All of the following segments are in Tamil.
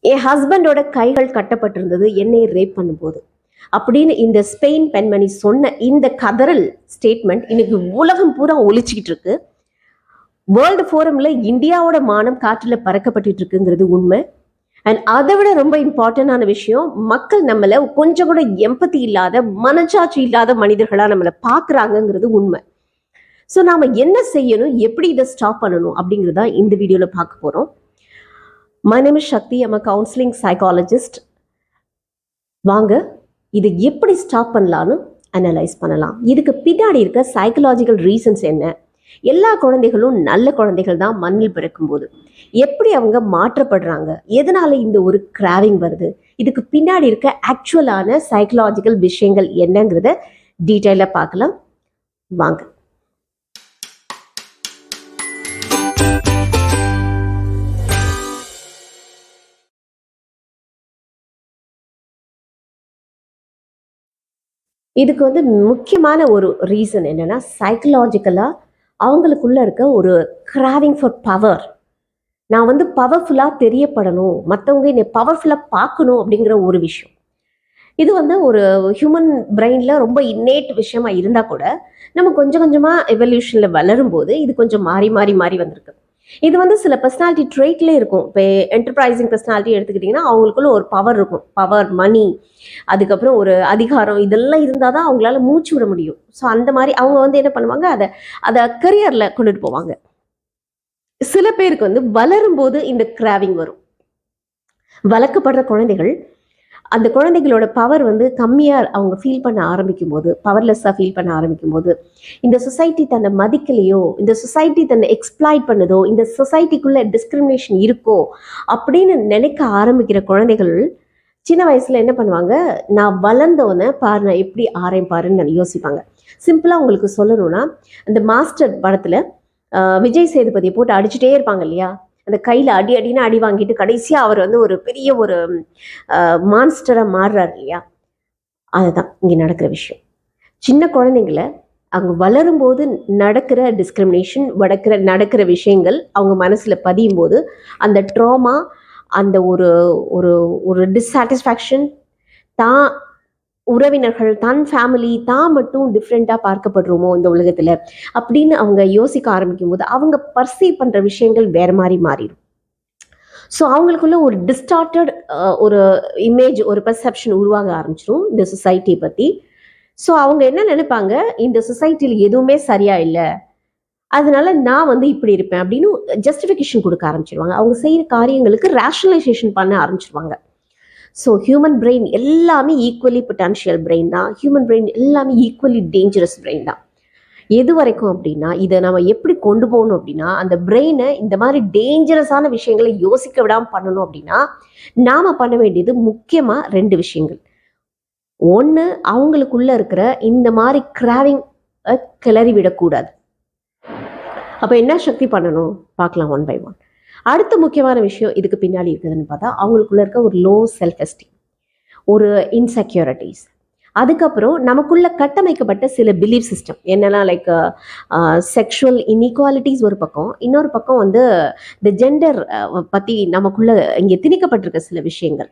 என் ஹஸ்பண்டோட கைகள் கட்டப்பட்டிருந்தது என்னை ரேப் பண்ணும்போது அப்படின்னு இந்த ஸ்பெயின் பெண்மணி சொன்ன இந்த கதறல் ஸ்டேட்மெண்ட் இன்னைக்கு உலகம் பூரா ஒழிச்சுக்கிட்டு இருக்கு. வேர்ல்டு ஃபோரம்ல இந்தியாவோட மானம் காற்றுல பறக்கப்பட்டு இருக்குங்கிறது உண்மை. அண்ட் அதை விட ரொம்ப இம்பார்ட்டன்டான விஷயம், மக்கள் நம்மள கொஞ்சம் கூட எம்பத்தி இல்லாத, மனச்சாட்சி இல்லாத மனிதர்களா நம்மளை பாக்குறாங்கிறது உண்மை. ஸோ நாம என்ன செய்யணும், எப்படி இதை ஸ்டாப் பண்ணணும் அப்படிங்கிறதா இந்த வீடியோல பார்க்க போறோம். My name is Shakti. I'm a counseling psychologist. வாங்க இதை எப்படி ஸ்டாப் பண்ணலான்னு அனலைஸ் பண்ணலாம். இதுக்கு பின்னாடி இருக்க சைக்கலாஜிக்கல் ரீசன்ஸ் என்ன? எல்லா குழந்தைகளும் நல்ல குழந்தைகள் தான் மண்ணில் பிறக்கும்போது. எப்படி அவங்க மாற்றப்படுறாங்க? எதனால இந்த ஒரு கிராவிங் வருது? இதுக்கு பின்னாடி இருக்க ஆக்சுவலான சைக்கலாஜிக்கல் விஷயங்கள் என்னங்கிறத டீட்டெயிலாக பார்க்கலாம். வாங்க. இதுக்கு முக்கியமான ஒரு ரீசன் என்னன்னா, சைக்கலாஜிக்கலாக அவங்களுக்குள்ள இருக்க ஒரு கிராவிங் ஃபார் பவர். நான் பவர்ஃபுல்லாக தெரியப்படணும், மற்றவங்க என்னை பவர்ஃபுல்லாக பார்க்கணும் அப்படிங்கிற ஒரு விஷயம். இது ஒரு ஹியூமன் பிரெயினில் ரொம்ப இன்னேட் விஷயமா இருந்தால் கூட நம்ம கொஞ்சம் கொஞ்சமாக எவல்யூஷனில் வளரும்போது இது கொஞ்சம் மாறி மாறி மாறி வந்திருக்கு. இது சில பர்சனாலிட்டி ட்ரெயிட்லேயே இருக்கும். இப்போ என்டர்பிரைசிங் பர்சனாலிட்டி எடுத்துக்கிட்டிங்கன்னா அவங்களுக்குள்ள ஒரு பவர் இருக்கும். பவர், மணி, அதுக்கப்புறம் ஒரு அதிகாரம், இதெல்லாம் இருந்தால் தான் அவங்களால மூச்சு விட முடியும். ஸோ அந்த மாதிரி அவங்க என்ன பண்ணுவாங்க, அதை கரியரில் கொண்டுட்டு போவாங்க. சில பேருக்கு வளரும்போது இந்த கிராவிங் வரும். வளர்க்கப்படுற குழந்தைகள், அந்த குழந்தைகளோட பவர் கம்மியாக அவங்க ஃபீல் பண்ண ஆரம்பிக்கும் போது, பவர்லெஸ்ஸாக ஃபீல் பண்ண ஆரம்பிக்கும் போது, இந்த சொசைட்டி தன்னை மதிக்கலையோ, இந்த சொசைட்டி தன்னை எக்ஸ்ப்ளாய்ட் பண்ணுதோ, இந்த சொசைட்டிக்குள்ள டிஸ்கிரிமினேஷன் இருக்கோ அப்படின்னு நினைக்க ஆரம்பிக்கிற குழந்தைகள் சின்ன வயசுல என்ன பண்ணுவாங்க, நான் வளர்ந்தோன்னே பாரு நான் எப்படி ஆறேன் பாருன்னு யோசிப்பாங்க. சிம்பிளாக உங்களுக்கு சொல்லணும்னா, அந்த மாஸ்டர் படத்தில் விஜய் சேதுபதியை போட்டு அடிச்சுட்டே இருப்பாங்க இல்லையா, அந்த கையில் அடி அடின்னு அடி வாங்கிட்டு கடைசியாக அவர் ஒரு பெரிய ஒரு மான்ஸ்டராக மாறுறாரு இல்லையா, அதுதான் இங்கே நடக்கிற விஷயம். சின்ன குழந்தைங்கள அவங்க வளரும்போது நடக்கிற டிஸ்கிரிமினேஷன், நடக்கிற விஷயங்கள் அவங்க மனசில் பதியும் போது அந்த ட்ராமா, அந்த ஒரு ஒரு ஒரு டிஸ்சாட்டிஸ்ஃபேக்ஷன், தான் உறவினர்கள், தன் ஃபேமிலி, தான் மட்டும் டிஃப்ரெண்ட்டாக பார்க்கப்படுறோமோ இந்த உலகத்தில் அப்படின்னு அவங்க யோசிக்க ஆரம்பிக்கும் போது அவங்க பர்சீவ் பண்ணுற விஷயங்கள் வேறு மாதிரி மாறிடும். ஸோ அவங்களுக்குள்ள ஒரு டிஸ்டார்டட் ஒரு இமேஜ், ஒரு பெர்செப்ஷன் உருவாக ஆரம்பிச்சிடும் இந்த சொசைட்டியை பற்றி. ஸோ அவங்க என்ன நினைப்பாங்க, இந்த சொசைட்டியில் எதுவுமே சரியா இல்லை, அதனால நான் இப்படி இருப்பேன் அப்படின்னு ஜஸ்டிஃபிகேஷன் கொடுக்க ஆரம்பிச்சிருவாங்க. அவங்க செய்கிற காரியங்களுக்கு ரேஷனலைசேஷன் பண்ண ஆரம்பிச்சிருவாங்க. ஸோ ஹியூமன் பிரெயின் எல்லாமே ஈக்குவலி பொட்டன்ஷியல் பிரெயின் தான். ஹியூமன் பிரெயின் எல்லாமே ஈக்குவலி டேஞ்சரஸ் பிரெயின் தான். எது வரைக்கும் அப்படின்னா, இதை நம்ம எப்படி கொண்டு போகணும் அப்படின்னா, அந்த பிரெயினை இந்த மாதிரி டேஞ்சரஸான விஷயங்களை யோசிக்க விடாமல் பண்ணணும் அப்படின்னா, நாம் பண்ண வேண்டியது முக்கியமாக 2 விஷயங்கள். ஒன்று, அவங்களுக்குள்ள இருக்கிற இந்த மாதிரி கிராவிங் கிளறி விடக்கூடாது. அப்போ என்ன சக்தி பண்ணணும் பார்க்கலாம் ஒன் பை ஒன். அடுத்த முக்கியமான விஷயம் இதுக்கு பின்னாடி இருக்குதுன்னு பார்த்தா, அவங்களுக்குள்ள இருக்க ஒரு லோ செல்ஃப் எஸ்டீம், ஒரு இன்செக்யூரிட்டிஸ், அதுக்கப்புறம் நமக்குள்ள கட்டமைக்கப்பட்ட சில பிலீஃப் சிஸ்டம் என்னென்னா, லைக் செக்ஷுவல் இன்இக்வாலிட்டிஸ் ஒரு பக்கம், இன்னொரு பக்கம் இந்த ஜெண்டர் பற்றி நமக்குள்ள இங்கே திணிக்கப்பட்டிருக்க சில விஷயங்கள்.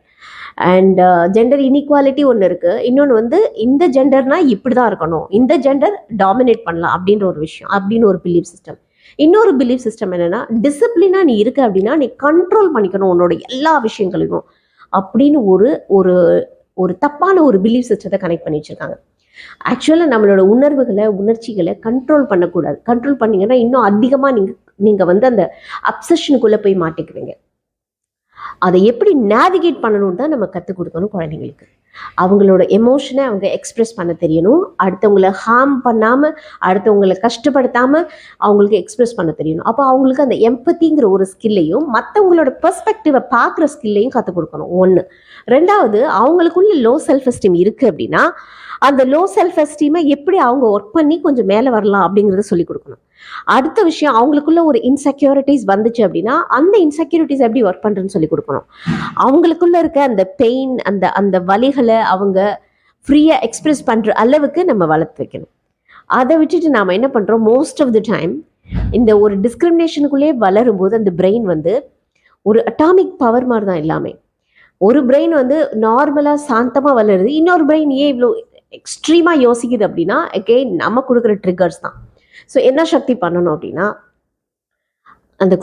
அண்ட் ஜெண்டர் இன்இக்வாலிட்டி ஒன்று இருக்குது. இன்னொன்று இந்த ஜெண்டர்னா இப்படி தான் இருக்கணும், இந்த ஜெண்டர் டாமினேட் பண்ணலாம் அப்படின்ற ஒரு விஷயம், அப்படின்னு ஒரு பிலீஃப் சிஸ்டம். இன்னொரு பிலீஃப் சிஸ்டம் என்னன்னா, டிசிப்ளினா நீ இருக்க அப்படின்னா நீ கண்ட்ரோல் பண்ணிக்கணும் உன்னோட எல்லா விஷயங்களையும் அப்படின்னு ஒரு ஒரு ஒரு தப்பான ஒரு பிலீஃப் சிஸ்டத்தை கனெக்ட் பண்ணி வச்சிருக்காங்க. ஆக்சுவலாக நம்மளோட உணர்ச்சிகளை கண்ட்ரோல் பண்ணக்கூடாது. கண்ட்ரோல் பண்ணீங்கன்னா இன்னும் அதிகமாக நீங்கள் அந்த அப்சஷனுக்குள்ளே போய் மாட்டிக்குவீங்க. அதை எப்படி நேவிகேட் பண்ணணும்னு தான் நம்ம கற்றுக் கொடுக்கணும் குழந்தைங்களுக்கு. அவங்களோட எமோஷனை அவங்க எக்ஸ்பிரஸ் பண்ண தெரியணும். அடுத்தவங்களை ஹார்ம் பண்ணாமல், அடுத்தவங்களை கஷ்டப்படுத்தாமல் அவங்களுக்கு எக்ஸ்பிரஸ் பண்ண தெரியணும். அப்போ அவங்களுக்கு அந்த எம்பத்திங்கிற ஒரு ஸ்கில்லையும் மற்றவங்களோட பெர்ஸ்பெக்டிவை பார்க்குற ஸ்கில்லையும் கற்றுக் கொடுக்கணும். ஒன்று. ரெண்டாவது, அவங்களுக்குள்ள லோ செல்ஃப் எஸ்டீம் இருக்குது அப்படின்னா அந்த லோ செல்ஃப் எஸ்டீமை எப்படி அவங்க ஒர்க் பண்ணி கொஞ்சம் மேலே வரலாம் அப்படிங்கிறத சொல்லிக் கொடுக்கணும். அடுத்த விஷயம், அவங்களுக்குள்ள ஒரு இன்செக்யூரிட்டிஸ் வந்துச்சு அப்படின்னா அந்த இன்செக்யூரிட்டிஸ் எப்படி ஒர்க் பண்ணுறதுன்னு சொல்லி கொடுக்கணும். அவங்களுக்குள்ள இருக்க அந்த பெயின், அந்த வலிகளை அவங்க ஃப்ரீயாக எக்ஸ்பிரஸ் பண்ணுற அளவுக்கு நம்ம வளர்த்து வைக்கணும். அதை விட்டுட்டு நாம் என்ன பண்ணுறோம், மோஸ்ட் ஆஃப் த டைம் இந்த ஒரு டிஸ்கிரிமினேஷனுக்குள்ளே வளரும்போது அந்த பிரெயின் ஒரு அட்டாமிக் பவர் மாதிரி தான் எல்லாமே. ஒரு பிரெயின் வந்து நார்மலாக சாந்தமாக வளருது, இன்னொரு பிரெயின் ஏன் இவ்வளோ எக்ஸ்ட்ரீமாக யோசிக்குது அப்படின்னா அகெயின் நம்ம கொடுக்குற ட்ரிகர்ஸ் தான். ஸோ என்ன சக்தி பண்ணணும் அப்படின்னா அந்த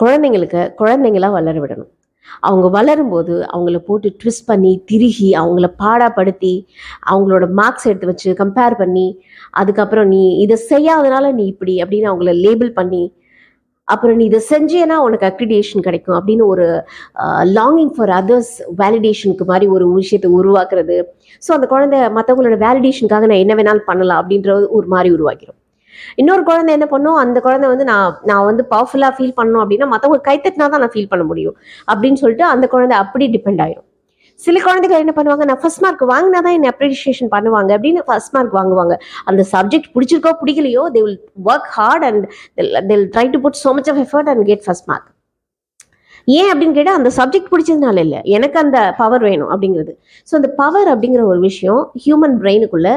குழந்தைங்களா வளர விடணும். அவங்க வளரும்போது அவங்கள போட்டு ட்விஸ்ட் பண்ணி திருகி அவங்கள பாடாப்படுத்தி அவங்களோட மார்க்ஸ் எடுத்து வச்சு கம்பேர் பண்ணி அதுக்கப்புறம் நீ இதை செய்யாதனால நீ இப்படி அப்படின்னு அவங்கள லேபிள் பண்ணி அப்புறம் நீ இதை செஞ்சேன்னா உனக்கு அக்ரிடேஷன் கிடைக்கும் அப்படின்னு ஒரு லாங்கிங் ஃபார் அதர்ஸ் வேலிடேஷனுக்கு மாதிரி ஒரு விஷயத்தை உருவாக்குறது. ஸோ அந்த குழந்தை மற்றவங்களோட வேலிடேஷனுக்காக நான் என்ன வேணாலும் பண்ணலாம் அப்படின்ற ஒரு மாதிரி உருவாக்கிடும். இன்னொரு குழந்தை என்ன பண்ணும், அந்த குழந்தை வந்து நான் வந்து பவர்ஃபுல்லாக ஃபீல் பண்ணணும் அப்படின்னா மற்றவங்க கைத்தட்டினா தான் நான் ஃபீல் பண்ண முடியும் அப்படின்னு சொல்லிட்டு அந்த குழந்தை அப்படி டிபெண்ட் ஆயிடும். சில குழந்தைகள் என்ன பண்ணுவாங்க, நான் ஃபர்ஸ்ட் மார்க் வாங்கினா தான் என்ன அப்ரிஷியேஷன் பண்ணுவாங்க அப்படின்னு ஃபர்ஸ்ட் மார்க் வாங்குவாங்க. அந்த சப்ஜெக்ட் பிடிச்சிருக்கோ பிடிக்கலையோ they will work hard and they will try to put so much of effort and get first mark. ஏன் அப்படின்னு கேட்டால் அந்த சப்ஜெக்ட் பிடிச்சதுனால இல்லை, எனக்கு அந்த பவர் வேணும் அப்படிங்கிறது. ஸோ அந்த பவர் அப்படிங்கிற ஒரு விஷயம் ஹியூமன் பிரெயினுக்குள்ள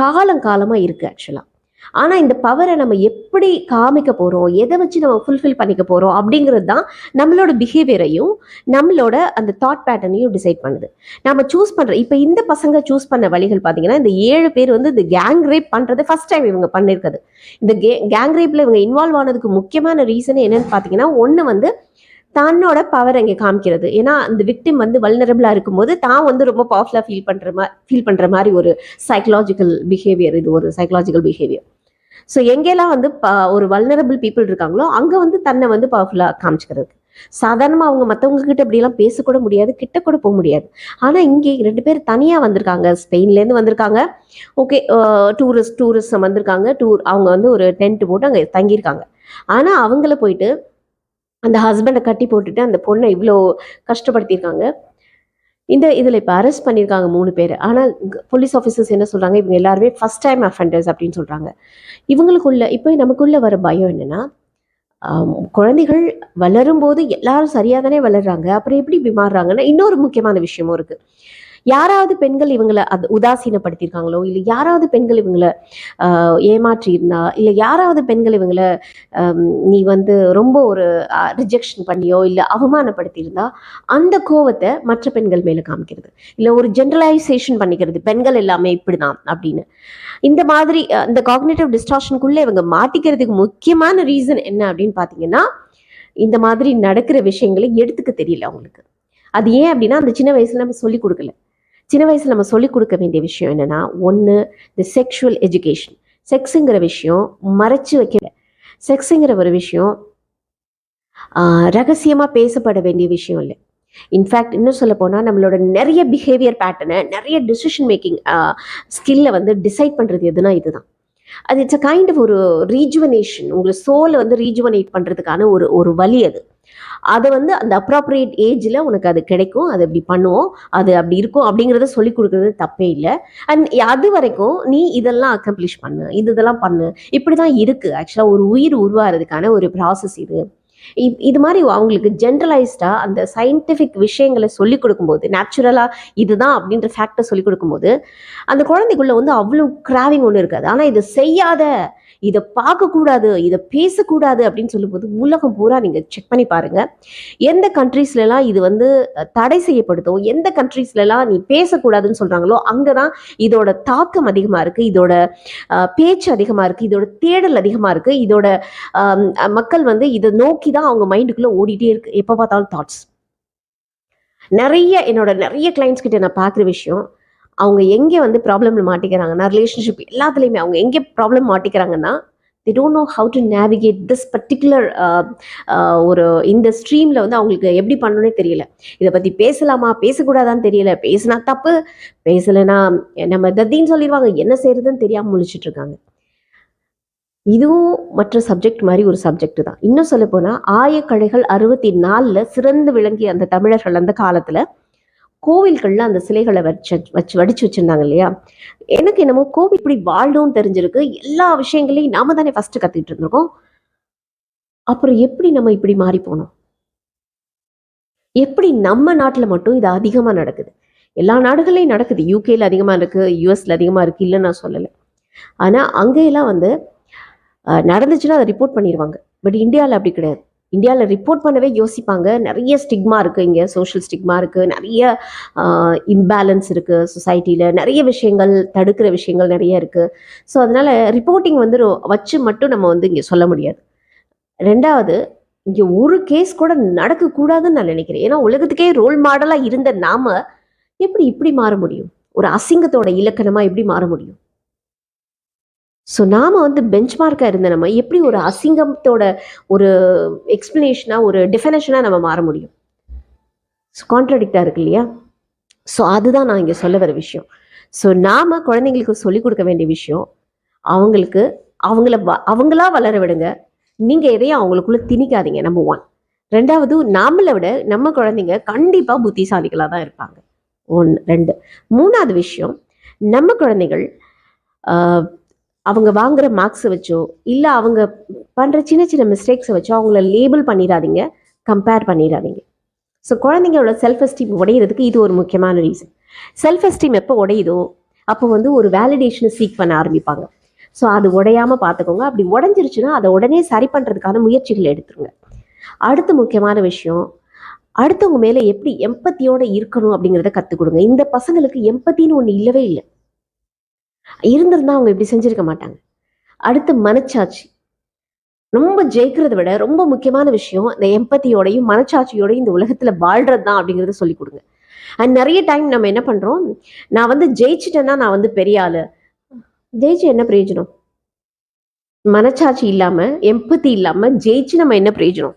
காலங்காலமாக இருக்குது ஆக்சுவலாக. ஆனால் இந்த பவரை நம்ம எப்படி காமிக்க போகிறோம், எதை வச்சு நம்ம ஃபுல்ஃபில் பண்ணிக்க போகிறோம் அப்படிங்கிறது தான் நம்மளோட பிஹேவியரையும் நம்மளோட அந்த தாட் பேட்டர்னையும் டிசைட் பண்ணுது. நம்ம சூஸ் பண்ணுற இப்போ இந்த பசங்க சூஸ் பண்ண வழிகள் பார்த்தீங்கன்னா, இந்த 7 பேர் வந்து இந்த கேங் ரேப் பண்ணுறது ஃபர்ஸ்ட் டைம் இவங்க பண்ணியிருக்குது. இந்த கேங் ரேப்பில் இவங்க இன்வால்வ் ஆனதுக்கு முக்கியமான ரீசன் என்னன்னு பார்த்தீங்கன்னா, ஒன்று வந்து தன்னோட பவர் அங்கே காமிக்கிறது. ஏன்னா அந்த விக்டிம் வந்து வல்னரபிளா இருக்கும்போது தான் வந்து ரொம்ப பவர்ஃபுல்லா ஃபீல் பண்ற மாதிரி ஒரு சைக்கலாஜிக்கல் பிஹேவியர். இது ஒரு சைக்கலாஜிக்கல் பிஹேவியர். ஸோ எங்கெல்லாம் வந்து ஒரு வல்னரபிள் பீப்புள் இருக்காங்களோ அங்கே வந்து தன்னை வந்து பவர்ஃபுல்லாக காமிச்சிக்கிறது. சாதாரணமாக அவங்க மற்றவங்க கிட்ட இப்படிலாம் பேசக்கூட முடியாது, கிட்ட கூட போக முடியாது. ஆனால் இங்கே 2 பேர் தனியாக வந்திருக்காங்க, ஸ்பெயின்லேருந்து வந்திருக்காங்க. ஓகே, டூரிஸ்ட் வந்திருக்காங்க. அவங்க வந்து ஒரு டென்ட் போட்டு அங்கே தங்கியிருக்காங்க. ஆனால் அவங்கள போயிட்டு அந்த ஹஸ்பண்டை கட்டி போட்டுட்டு அந்த பொண்ணை இவ்வளோ கஷ்டப்படுத்தியிருக்காங்க. இதில் இப்போ அரெஸ்ட் பண்ணியிருக்காங்க 3 பேர். ஆனால் போலீஸ் ஆஃபீஸர்ஸ் என்ன சொல்கிறாங்க, இவங்க எல்லாருமே ஃபர்ஸ்ட் டைம் அஃபெண்டர்ஸ் அப்படின்னு சொல்கிறாங்க. இவங்களுக்குள்ள இப்போ நமக்குள்ள வர பயம் என்னென்னா, குழந்தைகள் வளரும்போது எல்லாரும் சரியாக தானே வளர்றாங்க, அப்புறம் எப்படி இப்படி மாறுறாங்கன்னா இன்னொரு முக்கியமான விஷயமும் இருக்குது. யாராவது பெண்கள் இவங்களை அது உதாசீனப்படுத்தியிருக்காங்களோ, இல்லை யாராவது பெண்கள் இவங்களை ஏமாற்றி இருந்தா, இல்லை யாராவது பெண்கள் இவங்களை நீ வந்து ரொம்ப ஒரு ரிஜெக்ஷன் பண்ணியோ இல்லை அவமானப்படுத்தியிருந்தா அந்த கோவத்தை மற்ற பெண்கள் மேலே காமிக்கிறது, இல்லை ஒரு ஜென்ரலைசேஷன் பண்ணிக்கிறது, பெண்கள் எல்லாமே இப்படிதான் அப்படின்னு. இந்த மாதிரி இந்த காக்னிட்டிவ் டிஸ்டார்ஷனுக்குள்ளே இவங்க மாட்டிக்கிறதுக்கு முக்கியமான ரீசன் என்ன அப்படின்னு பார்த்தீங்கன்னா, இந்த மாதிரி நடக்கிற விஷயங்களை எடுத்துக்க தெரியல அவங்களுக்கு. அது ஏன் அப்படின்னா அந்த சின்ன வயசுல நம்ம சொல்லிக் கொடுக்கல. சின்ன வயசுல நம்ம சொல்லிக் கொடுக்க வேண்டிய விஷயம் என்னன்னா, ஒன்று இந்த செக்ஷுவல் எஜுகேஷன். செக்ஸுங்கிற விஷயம் மறைச்சு வைக்கல. செக்ஸுங்கிற ஒரு விஷயம் ரகசியமாக பேசப்பட வேண்டிய விஷயம் இல்லை. இன்ஃபேக்ட் இன்னும் சொல்ல போனால் நம்மளோட நிறைய பிஹேவியர் பேட்டர்னை, நிறைய டிசிஷன் மேக்கிங் ஸ்கில்லை வந்து டிசைட் பண்ணுறது எதுனா இதுதான். அது இட்ஸ் அ கைண்ட் ஆஃப் ஒரு ரீஜுவனேஷன். உங்களை சோலை வந்து ரீஜுவனேட் பண்ணுறதுக்கான ஒரு வழி அது. அதை வந்து அந்த அப்ராப்ரியேட் ஏஜில் உனக்கு அது கிடைக்கும், அது அப்படி பண்ணுவோம், அது அப்படி இருக்கும் அப்படிங்கிறத சொல்லி கொடுக்குறது தப்பே இல்லை. அண்ட் அது வரைக்கும் நீ இதெல்லாம் அக்கம்ப்ளிஷ் பண்ணு, இதெல்லாம் பண்ணு, இப்படி தான் இருக்குது. ஆக்சுவலாக ஒரு உயிர் உருவாகிறதுக்கான ஒரு ப்ராசஸ் இது. இது மாதிரி அவங்களுக்கு ஜென்ரலைஸ்டாக அந்த சயின்டிஃபிக் விஷயங்களை சொல்லிக் கொடுக்கும்போது, நேச்சுரலாக இதுதான் அப்படின்ற ஃபேக்டை சொல்லிக் கொடுக்கும்போது அந்த குழந்தைக்குள்ள வந்து அவ்வளோ கிராவிங் ஒன்று இருக்காது. ஆனால் இதை செய்யாத, இதை பார்க்கக்கூடாது, இதை பேசக்கூடாது அப்படின்னு சொல்லும்போது உலகம் பூரா நீங்கள் செக் பண்ணி பாருங்கள். எந்த கண்ட்ரீஸ்லாம் இது வந்து தடை செய்யப்படுதோ, எந்த கண்ட்ரீஸ்லாம் நீ பேசக்கூடாதுன்னு சொல்கிறாங்களோ அங்கே தான் இதோட தாக்கம் அதிகமாக இருக்குது, இதோட பேச்சு அதிகமாக இருக்குது, இதோட தேடல் அதிகமாக இருக்குது, இதோட மக்கள் வந்து இதை நோக்கி தான் அவங்க மைண்டுக்குள்ளே ஓடிட்டே இருக்கு எப்போ பார்த்தாலும் தாட்ஸ். என்னோட நிறைய கிளைண்ட்ஸ் கிட்ட நான் பார்க்குற விஷயம், அவங்க எங்கே வந்து ப்ராப்ளம்ல மாட்டிக்கிறாங்கன்னா, ரிலேஷன்ஷிப் எல்லாத்துலேயுமே அவங்க எங்கே problem மாட்டிக்கிறாங்கன்னா, they don't know how to navigate this particular ஒரு இந்த ஸ்ட்ரீமில் வந்து அவங்களுக்கு எப்படி பண்ணணுன்னே தெரியல. இதை பற்றி பேசலாமா பேசக்கூடாதான்னு தெரியல, பேசினா தப்பு, பேசலைன்னா நம்ம தத்தின்னு சொல்லிடுவாங்க, என்ன செய்யறதுன்னு தெரியாமல் முழிச்சிட்டு இருக்காங்க. இதுவும் மற்ற சப்ஜெக்ட் மாதிரி ஒரு சப்ஜெக்ட் தான். இன்னும் சொல்ல போனால் ஆயக்கலைகள் 64 சிறந்து விளங்கிய அந்த தமிழர்கள் அந்த காலத்தில் கோவில்கள்ல அந்த சிலைகளை வடிச்சு வச்சிருந்தாங்க இல்லையா. எனக்கு என்னமோ கோவில் இப்படி வாழ்ந்தோன்னு தெரிஞ்சிருக்கு, எல்லா விஷயங்களையும் நாம தானே ஃபர்ஸ்ட் கத்துக்கிட்டு இருந்திருக்கோம். அப்புறம் எப்படி நம்ம இப்படி மாறி போனோம்? எப்படி நம்ம நாட்டில் மட்டும் இது அதிகமா நடக்குது? எல்லா நாடுகள்லையும் நடக்குது. யூகேல அதிகமா இருக்கு, யூஎஸ்ல அதிகமா இருக்கு, இல்லைன்னு நான் சொல்லலை. ஆனா அங்கெல்லாம் வந்து நடந்துச்சுன்னா அதை ரிப்போர்ட் பண்ணிடுவாங்க. பட் இந்தியாவில் அப்படி கிடையாது. இந்தியாவில் ரிப்போர்ட் பண்ணவே யோசிப்பாங்க. நிறைய ஸ்டிக்மா இருக்குது, இங்கே சோஷியல் ஸ்டிக்மா இருக்குது, நிறைய இம்பேலன்ஸ் இருக்குது சொசைட்டியில், நிறைய விஷயங்கள் தடுக்கிற விஷயங்கள் நிறைய இருக்குது. ஸோ அதனால் ரிப்போர்ட்டிங் வந்து வச்சு மட்டும் நம்ம வந்து இங்கே சொல்ல முடியாது. ரெண்டாவது, இங்கே ஒரு கேஸ் கூட நடக்கக்கூடாதுன்னு நான் நினைக்கிறேன். ஏன்னா உலகத்துக்கே ரோல் மாடலாக இருந்த நாம எப்படி இப்படி மாற முடியும்? ஒரு அசிங்கத்தோட இலக்கணமாக எப்படி மாற முடியும்? ஸோ நாம் வந்து பெஞ்ச்மார்க்காக இருந்த நம்ம எப்படி ஒரு அசிங்கத்தோட ஒரு எக்ஸ்பிளனேஷனாக ஒரு டெஃபினேஷனாக நம்ம மாற முடியும்? ஸோ கான்ட்ரடிக்டாக இருக்கு இல்லையா? ஸோ அதுதான் நான் இங்கே சொல்ல வர விஷயம். ஸோ நாம் குழந்தைங்களுக்கு சொல்லிக் கொடுக்க வேண்டிய விஷயம், அவங்களுக்கு அவங்களா வளர விடுங்க. நீங்கள் எதையும் அவங்களுக்குள்ள திணிக்காதீங்க. நம்பர் 1. ரெண்டாவது, நாமளை விட நம்ம குழந்தைங்க கண்டிப்பாக புத்திசாலிகளாக தான் இருப்பாங்க. 1 2. மூணாவது விஷயம், நம்ம குழந்தைகள் அவங்க வாங்குற மார்க்ஸை வச்சோ இல்லை அவங்க பண்ணுற சின்ன சின்ன மிஸ்டேக்ஸை வச்சோ அவங்கள லேபிள் பண்ணிடாதீங்க, கம்பேர் பண்ணிடாதீங்க. ஸோ குழந்தைங்களோட செல்ஃப் எஸ்டீம் உடையிறதுக்கு இது ஒரு முக்கியமான ரீசன். செல்ஃப் எஸ்டீம் எப்போ உடையுதோ அப்போ வந்து ஒரு வேலிடேஷனை சீக் பண்ண ஆரம்பிப்பாங்க. ஸோ அது உடையாமல் பார்த்துக்கோங்க. அப்படி உடஞ்சிருச்சுன்னா அதை உடனே சரி பண்ணுறதுக்கான முயற்சிகளை எடுத்துருங்க. அடுத்த முக்கியமான விஷயம், அடுத்தவங்க மேலே எப்படி எம்பத்தியோடு இருக்கணும் அப்படிங்கிறத கற்றுக் கொடுங்க. இந்த பசங்களுக்கு எம்பத்தின்னு ஒன்று இல்லவே இல்லை. இருந்திருந்தா அவங்க இப்படி செஞ்சிருக்க மாட்டாங்க. அடுத்து மனச்சாட்சி. ரொம்ப ஜெயிக்கிறத விட ரொம்ப முக்கியமான விஷயம் இந்த எம்பத்தியோடையும் மனச்சாட்சியோடையும் இந்த உலகத்துல வாழ்றது தான் அப்படிங்கிறத சொல்லிக் கொடுங்க. அண்ட் நிறைய டைம் நம்ம என்ன பண்றோம், நான் வந்து ஜெயிச்சிட்டேன்னா நான் வந்து பெரிய ஆளு. ஜெயிச்சு என்ன பிரயோஜனம்? மனச்சாட்சி இல்லாம எம்பத்தி இல்லாம ஜெயிச்சு நம்ம என்ன பிரயோஜனம்?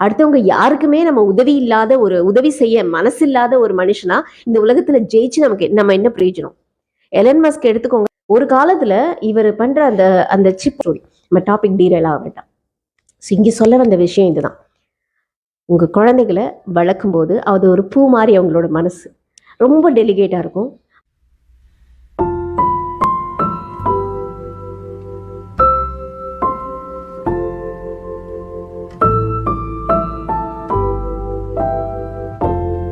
அடுத்தவங்க யாருக்குமே நம்ம உதவி செய்ய மனசு இல்லாத ஒரு மனுஷனா இந்த உலகத்துல ஜெயிச்சு நம்ம என்ன பிரயோஜனம்? எலன் மஸ்க் எடுத்துக்கோங்க. ஒரு காலத்துல இவர் பண்ற அந்த சிப் ஸ்டோரி, நம்ம டாபிக் டீரைல் ஆக வேண்டாம். ஸோ இங்கே சொல்ல வந்த விஷயம் இதுதான். உங்க குழந்தைகளை வளர்க்கும் போது அது ஒரு பூ மாதிரி அவங்களோட மனசு ரொம்ப டெலிகேட்டா இருக்கும்.